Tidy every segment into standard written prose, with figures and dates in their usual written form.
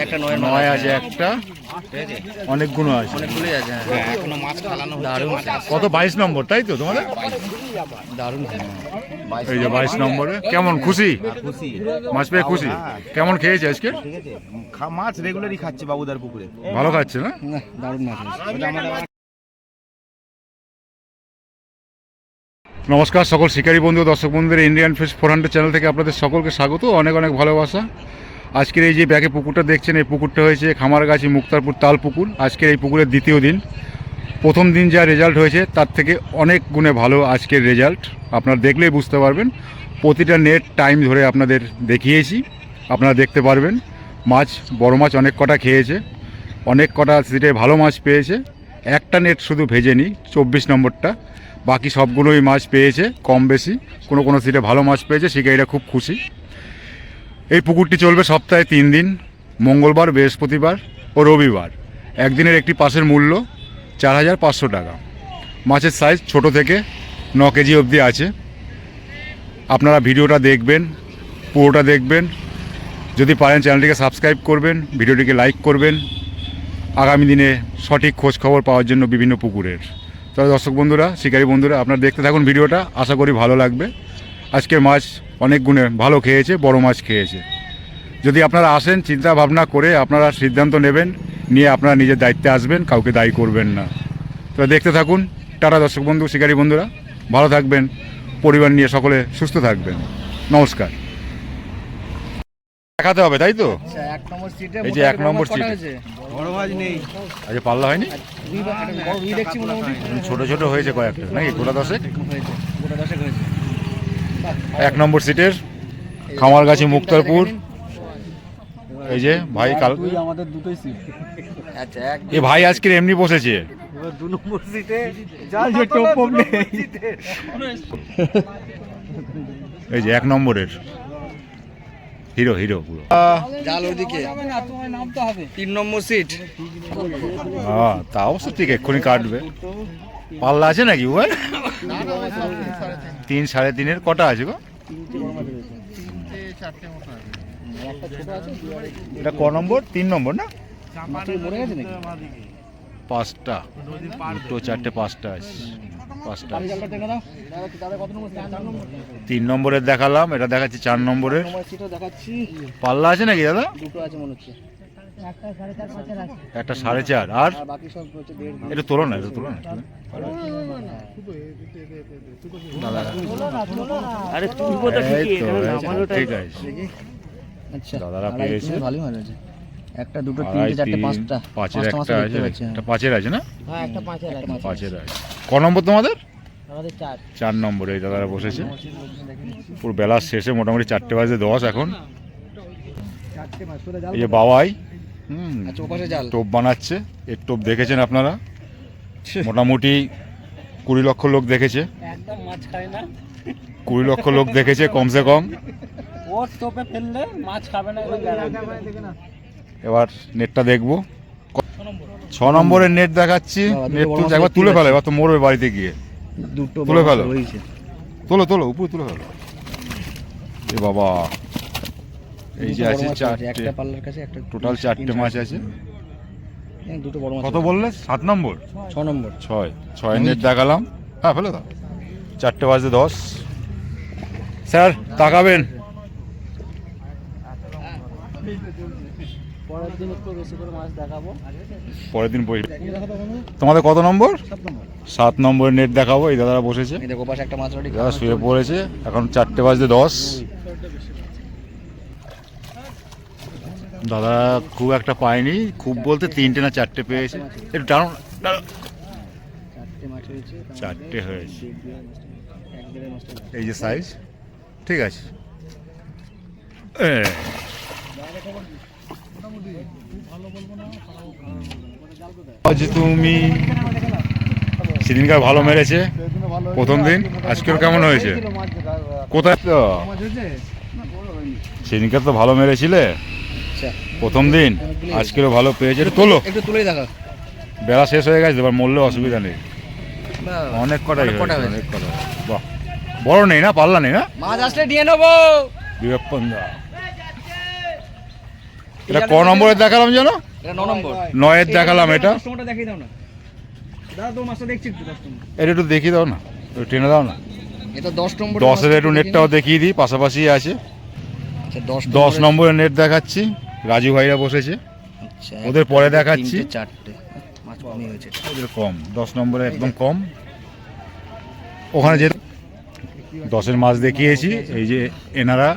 একটা নয় আছে, একটা অনেকগুলো আছে, অনেকগুলোই আছে। হ্যাঁ, এখনো মাছ খালানো দারুণ। কত 22 নম্বর তাই তো তোমাদের? দারুণ। এই যে 22 নম্বরে। কেমন খুশি? খুশি, মাছ পেয়ে খুশি। কেমন খেয়েছে আজকে? ঠিক আছে, মাছ রেগুলারই খাচ্ছে বাবুদার পুকুরে। ভালো খাচ্ছে না? দারুণ মাছ। নমস্কার সকল শিকারী বন্ধু, দর্শক বন্ধুদের ইন্ডিয়ান ফিশ 400 চ্যানেল থেকে আপনাদের সকলকে স্বাগত, অনেক অনেক ভালোবাসা। আজকের এই যে ব্যাকে পুকুরটা দেখছেন, এই পুকুরটা হয়েছে খামারগাছি মুক্তারপুর তাল পুকুর। আজকের এই পুকুরের দ্বিতীয় দিন। প্রথম দিন যা রেজাল্ট হয়েছে তার থেকে অনেক গুণে ভালো আজকের রেজাল্ট। আপনারা দেখলেই বুঝতে পারবেন। প্রতিটা নেট টাইম ধরে আপনাদের দেখিয়েছি, আপনারা দেখতে পারবেন। মাছ, বড় মাছ অনেক কটা খেয়েছে, অনেক কটা সিটে ভালো মাছ পেয়েছে। একটা নেট শুধু ভেজেনি, 24 নম্বরটা, বাকি সবগুলোই মাছ পেয়েছে কম বেশি। কোনো কোনো সিটে ভালো মাছ পেয়েছে, শিকারীরা খুব খুশি। এই পুকুরটি চলবে সপ্তাহে 3 দিন, মঙ্গলবার, বৃহস্পতিবার ও রবিবার। একদিনের একটি পাসের মূল্য 4500 টাকা। মাছের সাইজ ছোট থেকে 9 কেজি অবধি আছে। আপনারা ভিডিওটা দেখবেন, পুরোটা দেখবেন। যদি পারেন চ্যানেলটিকে সাবস্ক্রাইব করবেন, ভিডিওটিকে লাইক করবেন, আগামী দিনে সঠিক খোঁজ খবর পাওয়ার জন্য বিভিন্ন পুকুরের। তবে দর্শক বন্ধুরা, শিকারী বন্ধুরা, আপনারা দেখতে থাকুন ভিডিওটা, আশা করি ভালো লাগবে। আজকে মাছ অনেক গুণে ভালো খেয়েছে, বড় মাছ খেয়েছে। যদি আপনারা আসেন, চিন্তা ভাবনা করে আপনারা সিদ্ধান্ত নেবেন, নিয়ে আপনারা নিজের দায়িত্বে আসবেন, কাউকে দায়ী করবেন না। তো দেখতে থাকুন। টাটা দর্শক বন্ধু, শিকারী বন্ধুরা, ভালো থাকবেন, পরিবার নিয়ে সকলে সুস্থ থাকবেন। নমস্কার। দেখাতে হবে তাই তো? এই যে 1 নম্বর সিট, বড় মাছ নেই আজকে পাল্লা হয়নি, ছোট ছোট হয়েছে কয়েকটা, নাকি গোটা 10 হয়েছে। 1 নম্বর সিটের খামারগাছি মুক্তারপুর। এই যে ভাই, কাল আমাদের দুটোই সিট। আচ্ছা, এ ভাই আজকে এমনি বসেছে 2 নম্বর সিটে জাল যে টপ নেই। এই যে 1 নম্বরের হিরো হিরো পুরো জাল ওদিকে নামতে হবে। 3 নম্বর সিট। হ্যাঁ, তা অবশ্য ঠিক, এক্ষুনি কাটবে। পাল্লা আছে নাকি ভাই? 3 3.5 কটা আছে গো? এটা ক নম্বর? 3 নম্বর না? 5টা, 2, 4, 5টা আছে, 5টা। 3 নম্বরের দেখালাম, এটা দেখাচ্ছি 4 নম্বরের। পাল্লা আছে নাকি দাদা? একটা 4.5 আর এটা তোলো না, এটা তোলো না। ঠিক আছে, দাদারা পেয়েছে। একটা, দুটো, তিনটে, চারটে, 5টা। 5-এর একটা আছে, একটা 5-এর আছে না? হ্যাঁ, একটা 5-এর আছে। 5-এর আছে। ক নম্বর তোমাদের? আমাদের 4 নম্বরে এই দাদারা বসেছে। পুরো বেলা শেষে, মোটামুটি 4:10 এখন। এই যে বাবাই টোপ বানাচ্ছে। এর টোপ দেখেছেন আপনারা, মোটামুটি 20 লক্ষ লোক দেখেছে। 20 লক্ষ লোক দেখেছে কমসে কম। ওর টোপে ফেললে মাছ খাবে না। এবার নেটটা দেখবো। 6 নম্বরের নেট দেখাচ্ছি। নেট তুলছে, একবার তুলে ফেলো, এবার তো মরবে বাড়িতে গিয়ে। তুলে ফেলো, তোলো তোলো, উপরে তুলে ফেলো। এ বাবা, এই যে আছে 4টে, টোটাল 4টে মাছ আছে। কত বললে? 7 নম্বর? 6 নম্বর। 6 নেট দেখালাম। হ্যাঁ, ফেলে দাও। 4:10। স্যার তাকাবেন। পরের দিন তোমাদের কত নম্বর? 7 নম্বরের নেট দেখাবো। এই দাদারা বসেছে, দাদা শুয়ে পড়েছে। এখন 4:10। দাদা খুব একটা পায়নি, খুব বলতে 3টে না 4টে পেয়েছে। একটু টানো, 4টে হয়েছে। এই যে সাইজ, ঠিক আছে। আজ তুমি সেদিনকার ভালো মেরেছে প্রথম দিন, আজকেও কেমন হয়েছে? কোথায় তো সেদিনকার তো ভালো মেরেছিলে প্রথম দিন, আজকেরও ভালো পেয়েছে। তোলো, একটু তুলেই দেখা। বেলা শেষ হয়ে গেছে, এবার মরলেও অসুবিধা নেই। অনেক কটাই হয়েছে, অনেক কটা। বাহ, বড় নেই না, পাল্লা নেই না? মাছ আসলে দিয়ে নেবো। বিবেকপন্দা এটা ক নম্বরের দেখালাম যেন? এটা 9 নম্বর। 9-এর দেখালাম এটা। কাস্টমারটা দেখিয়ে দাও না দাদা, তো মাছটা দেখছি একটু কাস্টমার। এটা একটু দেখিয়ে দাও না, একটু টেনে দাও না। এটা 10 নম্বর। 10-এর একটু নেটটাও দেখিয়ে দিই, পাশাপাশি আছে। আচ্ছা 10 নম্বরের নেট দেখাচ্ছি, রাজু ভাইরা বসেছে। আচ্ছা ওদের পরে দেখাচ্ছি। 4টে মাছ কমই হয়েছে। ওদের কম, 10 নম্বরে একদম কম। ওখানে যে 10-এর মাছ দেখিয়েছি, এই যে এনারা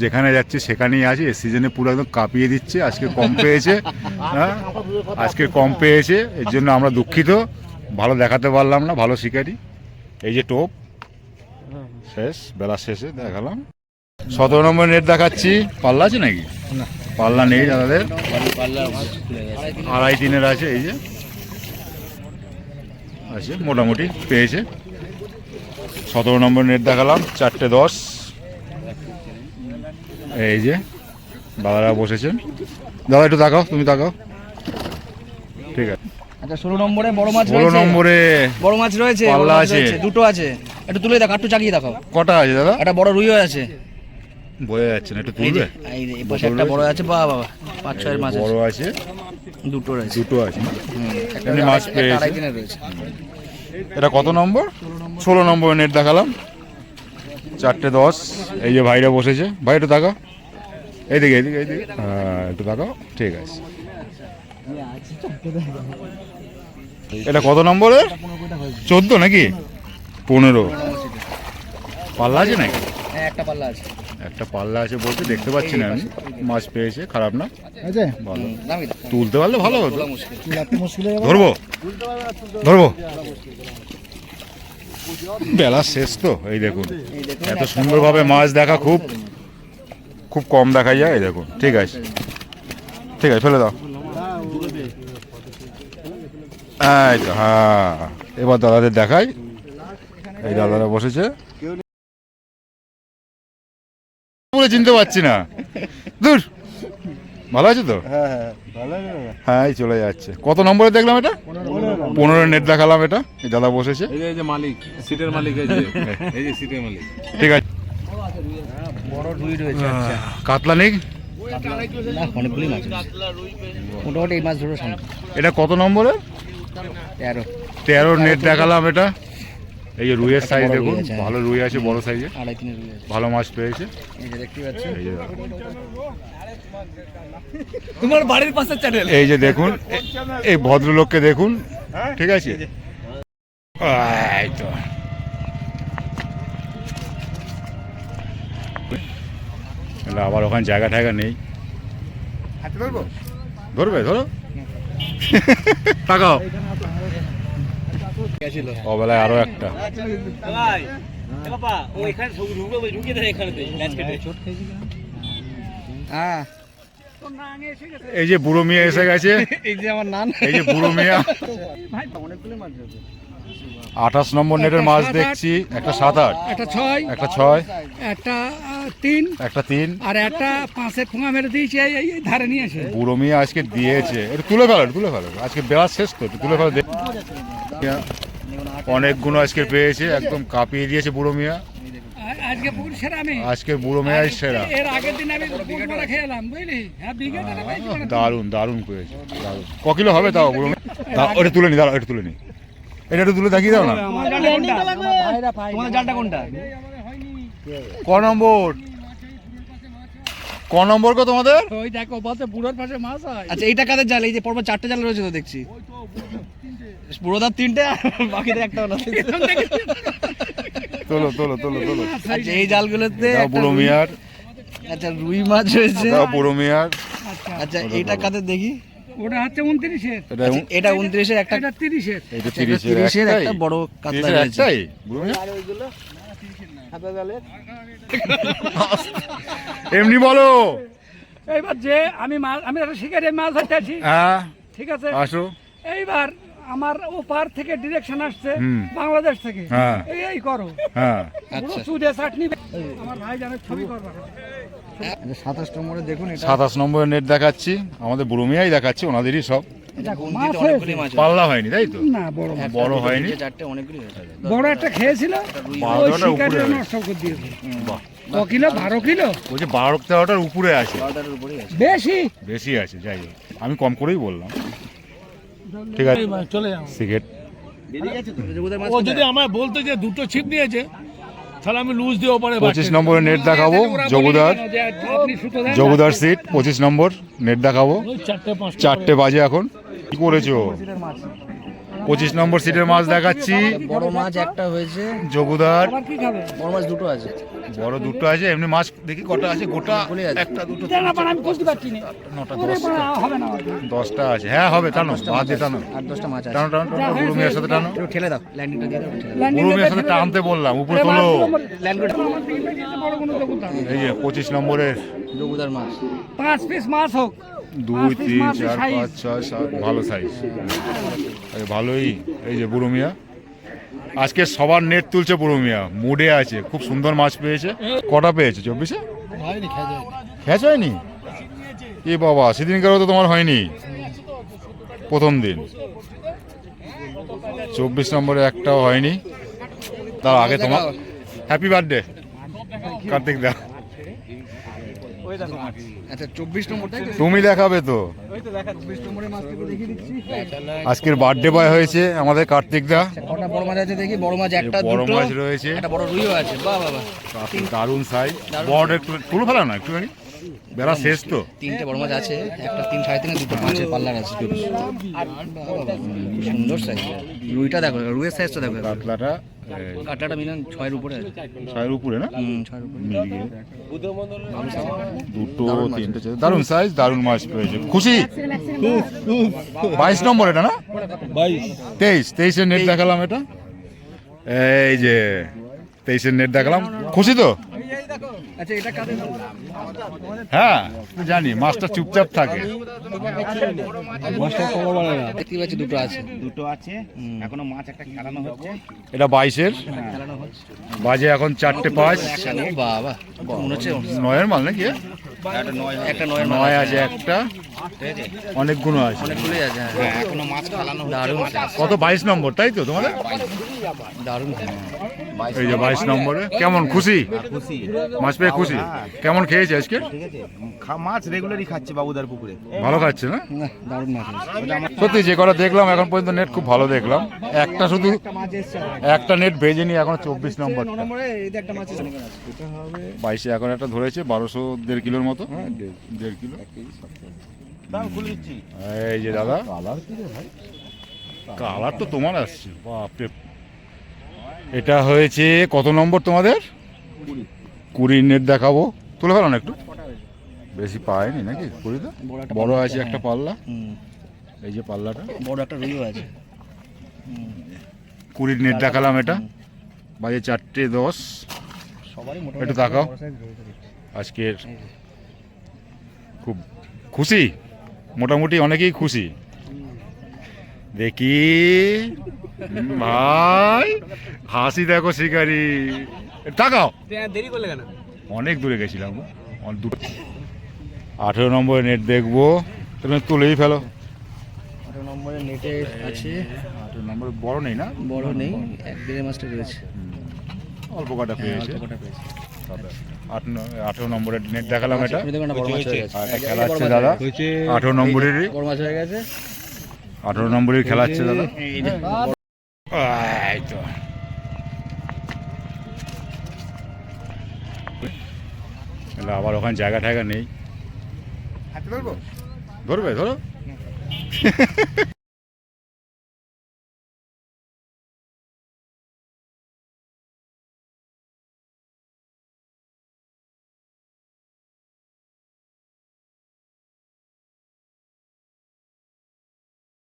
যেখানে যাচ্ছে সেখানেই আছে। এই সিজনে পুরো একদম কাঁপিয়ে দিচ্ছে। আজকে কম পেয়েছে, হ্যাঁ আজকে কম পেয়েছে, এর জন্য আমরা দুঃখিত। ভালো দেখাতে পারলাম না, ভালো শিকারি। এই যে টোপ শেষ, বেলা শেষে দেখালাম। 17 নম্বর নেট দেখাচ্ছি। পাল্লা আছে নাকি? পাল্লা নেই দাদাদের, 2.5-3-এর আছে। এই যে আছে, মোটামুটি পেয়েছে। 17 নম্বর নেট দেখালাম, 4টে 10। এই যে দাদারা বসেছেন। দাদা একটু তাকাও, তুমি তাকাও, ঠিক আছে। আচ্ছা 16 নম্বরে বড় মাছ 16 রয়েছে। নম্বরে বড় মাছ রয়েছে, পাল্লা বড় মাছ আছে। রয়েছে, দুটো আছে। একটু তুলে দেখো, একটু চাগিয়ে দেখাও। কটা আছে দাদা? একটা বড় রুইও আছে। বোঝা যাচ্ছে না, একটু এই যে তুলবে। এই যে এই পাশে একটা বড় আছে। বাবা বাবা, 5-6 মাছ আছে। বড় আছে, দুটো রয়েছে। দুটো আছে। একটা এমনি মাছ পেয়েছে। 2.5 দিনের রয়েছে। এটা কত নম্বর? 16 নম্বর নেট দেখালাম, 4টে 10। এই যে ভাইরা বসেছে। ভাই একটু তাকাও, এইদিকে এইদিকে এইদিকে, হ্যাঁ একটু তাকাও, ঠিক আছে। এটা কত নম্বরের? 14 নাকি 15? পাল্লা আছে নাকি? হ্যাঁ একটা পাল্লা আছে। একটা পাল্লা আছে বলতে দেখতে পাচ্ছি না আমি। মাছ পেয়েছে, খারাপ না, ভালো। দামি দাম। তুলতে পারলে ভালো হতো। তোলা মুশকিল। ধরবো ধরবো। বেলা শেষ তো, এই দেখুন এত সুন্দরভাবে মাছ দেখা খুব খুব কম দেখা যায়। এই দেখুন, ঠিক আছে ঠিক আছে, ফেলে দাও। এই তো, হ্যাঁ এবার দাদাদের দেখাই। এই দাদারা বসেছে বলে চিনতে পারছি না। দূর, ভালো আছে তো? হ্যাঁ এই চলে যাচ্ছে। কত নম্বরে দেখলাম এটা? 15 নেট দেখালাম এটা। এই দাদা বসেছে, এই যে মালিক, সিটের মালিক, এই যে সিটের মালিক। ঠিক আছে। বড় রুই রয়েছে। আচ্ছা কাতলা নেই? না, অনেকগুলি মাছ আছে। মোটামুটি এই মাছ ধরো সামনে। এটা কত নম্বরে? 13। 13 নেট দেখালাম এটা। এই যে রুইয়ের একটা সাইজ বড় দেখুন, রুই আছে, ভালো রুই আছে, বড় সাইজে, 2.5-3 রুই আছে। ভালো মাছ পেয়েছে। এই যে দেখতে পাচ্ছ, এই যে তোমার বাড়ির পাশে চ্যানেল। এই যে দেখুন, এই ভদ্রলোককে দেখুন, ঠিক আছে। এই তো এলা আবার ওখানে জায়গা ঠায়গা নেই। ধরবে, ধরো। তাকাও, অবেলায় আরো একটা। হ্যাঁ এই যে বুড়ো মিয়া এসে গেছে। এই যে আমার নান। এই যে বুড়ো মিয়া। অনেকগুলো মাছ রয়েছে। 28 নম্বর নেটের মাছ দেখছি। একটা 7-8, একটা 6, একটা 6, একটা 3 একটা 3। আর একটা 5-এর ঠোঙা মেরে দিয়েছে। এই ধারে নিয়ে আসে। বুড়ো মিয়া আজকে দিয়েছে। একটু তুলে ফেলো, তুলে ফেলো। আজকে বেলা শেষ তো, একটু তুলে ফেলো। অনেকগুলো আজকে পেয়েছে, একদম কাঁপিয়ে দিয়েছে বুড়ো মিয়া। আজকে পুকুর সেরা আমি। আজকে বুড়ো মিয়াই সেরা। এর আগের দিন আমি পুকুর মারা খেলাম, বুঝলি? হ্যাঁ বিঘাটা পেয়েছি মানে। দারুণ দারুণ পেয়েছে, দারুণ। ক কিলো হবে তাও বুড়ো মিয়া? ওটা তুলে নি, দাঁড়াও একটু তুলে নি। এটা একটু তুলে দেখিয়ে দাও না। তোমাদের জালটা কোনটা? ক নম্বর? ক নম্বর গো তোমাদের? ওই দেখো বলতে বুড়োর পাশে মাছ হয়। আচ্ছা এইটা কাদের জাল? এই যে পরপর 4টে জাল রয়েছে তো দেখছি। বুড়োদার 3টে আর বাকিদের একটা না। তোলো তোলো তোলো তোলো। আচ্ছা এই জালগুলোতে দাও বুড়ো মিয়ার, আচ্ছা রুই মাছ রয়েছে। দাও বুড়ো মিয়ার। আচ্ছা এইটা কাদের দেখি? ওটা হচ্ছে 29-এর, এটা এটা 29-এর একটা। এটা 30-এর। এটা এটা 30-এর একটা বড় কাতলা 30-এর রয়েছে। একটাই বুড়ো মিয়া? এমনি বলো। এইবার যে আমি একটা শিকারি মাছ ধরতে আছি, হ্যাঁ ঠিক আছে? আসো। এইবার আমার ওপার থেকে ডিরেকশন আসছে হুম। বাংলাদেশ থেকে। হ্যাঁ। এই করো হ্যাঁ পুরো সুদে চাটনি। আমার ভাই জানে ছবি করবা। 27 নম্বরে দেখুন এটা। 27 নম্বরের নেট দেখাচ্ছি। আমাদের বুড়ো মিয়াই দেখাচ্ছি, ওনাদেরই সব। গুনতিতে অনেকগুলি মাছ আছে। পাল্লা হয়নি তাই তো? না বড় মাছ। বড় হয়নি। 4টে অনেকগুলি হয়েছে। বড় একটা খেয়েছিল, বারো ওই তেরোটা উপরে শিকারিটা হয়েছে। নষ্ট করে দিয়েছে। বাহ, ক কিলো 12 কিলো বলছে 12-13টার উপরে আছে, 12টার উপরেই আছে। বেশি বেশি আছে, যাই হোক আমি কম করেই বললাম। ঠিক আছে, চলে যাও। সিগারেট জগুদার মাছ ও যদি আমায় বলতো যে দুটো ছিপ নিয়েছে তাহলে আমি লুজ দিয়েও পারে। 25 নম্বরের নেট দেখাবো জগুদার, আপনি সুতো দেন জগুদার সিট 25 নম্বর নেট দেখাবো। 4টে বাজে এখন। কি করেছো? 25 নম্বর সিটের মাছ দেখাচ্ছি বড় মাছ একটা হয়েছে, জগুদার। আবার কি খাবে বড় মাছ দুটো আছে। বড় দুটো আছে, এমনি মাছ দেখি কটা আছে, গোটা বলে আছে। একটা দুটো দেন না আমি বুঝতে পারছি না 9টা ওরে 10টা বাবা, হবে না হবে না। 10টা আছে। হ্যাঁ হবে, টানো বাদ দিয়ে টানো 8-10টা মাছ আছে। টানো টানো টানো, গুরু মিয়ার সাথে টানো, একটু ঠেলে দাও, ল্যান্ডিংটা দিয়ে দাও, ঠেলে দাও। ল্যান্ডিং গুরু মিয়ার সাথে টানতে বললাম, উপরে তোলো। ল্যান্ড করে বড় কোনো জগুদার এই যে 25 নম্বরের জগুদার মাছ। 5 পিস মাছ হোক 2 piece 3 মাছ 4 size। 5 6 7 ভালো সাইজ, ভালোই। এই যে বুড়ো মিয়া আজকে সবার নেট তুলছে, বুড়ো মিয়া মুডে আছে, খুব সুন্দর মাছ পেয়েছে। কটা পেয়েছে 24-এ? খেঁচ হয়নি? এ বাবা, সেদিনকারও তো তোমার হয়নি, প্রথম দিন। 24 নম্বরে একটাও হয়নি, তার আগে তোমার হ্যাপি বার্থডে কার্তিক দা। আচ্ছা 24 নম্বরটাই তো। তুমি দেখাবে তো, 24 নম্বরের মাছগুলো দেখিয়ে দিচ্ছি। আজকের বার্থডে বয় হয়েছে আমাদের কার্তিক দা। কটা বড় মাছ আছে দেখি। বড় মাছ একটা, বড় দুটো, মাছ রয়েছে, একটা বড় রুইও আছে। বাহ বাহ বাহ। দারুণ সাইজ। বড় একটু তুলে ফেলা না একটুখানি, বেলা শেষ তো। 3টে বড় মাছ আছে, একটা 3 3.5 দুটো 5 পাল্লার আছে। সুন্দর সাইজ। রুইটা দেখো, রুইয়ের সাইজটা দেখো। কাতলাটা কাটলাটা মিনিমাম 6 এর উপরে আছে। 6-এর উপরে না, 6 এর উপরে। মিলিয়ে দুটো 3টে দারুণ সাইজ, দারুণ মাছ পেয়েছে। খুশি? 22 নম্বর এটা না, 23-23-এর নেট দেখালাম এটা। এই যে 23-এর নেট দেখালাম, খুশি তো? আচ্ছা এটা কাদের? হ্যাঁ জানি, মাছটা চুপচাপ থাকে। দেখতে পাচ্ছি দুটো আছে। দুটো আছে এখনো মাছ একটা খেলানো হচ্ছে। এটা 22-এর খেলানো হচ্ছে। বাজে এখন 4:05। ও বাবা, মনে হচ্ছে 9-এর মাল নাকি? একটা 9 এর 9 আছে একটা, অনেকগুলো আছে। অনেকগুলোই আছে। হ্যাঁ এখনো মাছ খেলানো দারুণ কত 22 নম্বর তাই তো তোমাদের? দারুণ। এই যে 22 নম্বরে। কেমন খুশি? খুশি, মাছ পেয়ে খুশি? কেমন খেয়েছে আজকে? ঠিক আছে। মাছ রেগুলারই খাচ্ছে বাবুদার পুকুরে। ভালো খাচ্ছে না? দারুণ মাছ আছে। সত্যি যে কটা দেখলাম এখন পর্যন্ত নেট খুব ভালো দেখলাম। একটা শুধু একটা নেট ভেজে নি এখন 24 নম্বর। নম্বরে এই যে একটা মাছ আছে। 22-এ এখন একটা ধরেছে 1.5 কিলোর মতো। 1.5 কিলো। দাম খুলে দিচ্ছি। এই যে দাদা, কালার তো তোমার আসছে বাপরে। এটা হয়েছে কত নম্বর তোমাদের? 20 নেট দেখাবো, তুলে ফেলো না একটু, বেশি পায়নি নাকি 20-তে? বড় আছে একটা পাল্লা, এই যে পাল্লাটা। বড় একটা রুইও আছে। 20 নেট দেখালাম, এটা বাজে 4:10। সবারই একটু তাকাও। আজকের খুব খুশি, মোটামুটি অনেকেই খুশি দেখি। ভাই হাসি দেখো শিকারি, তাকাও। দেরি করলে কেন? অনেক দূরে গেছিলাম, 18 নম্বরে নেট দেখবো, তুমি তুলেই ফেলো। 18 নম্বরে নেটে আছে। 18 নম্বর বড় নেই না? বড় নেই, এক দেড় মাছটা রয়েছে। অল্প কটা পেয়েছে। অল্প কটা পেয়েছে। 18 নম্বরের নেট দেখালাম এটা। তুমি দেখো না, বড় মাছ হয়ে গেছে। আর এটা খেলাচ্ছে দাদা 18 নম্বরেরই, বড় মাছ হয়ে গেছে। 18 নম্বরের খেলাচ্ছে দাদা। এই যে এই তো এলা আবার ওখানে জায়গা ঠায়গা নেই, ধরবে ধরো।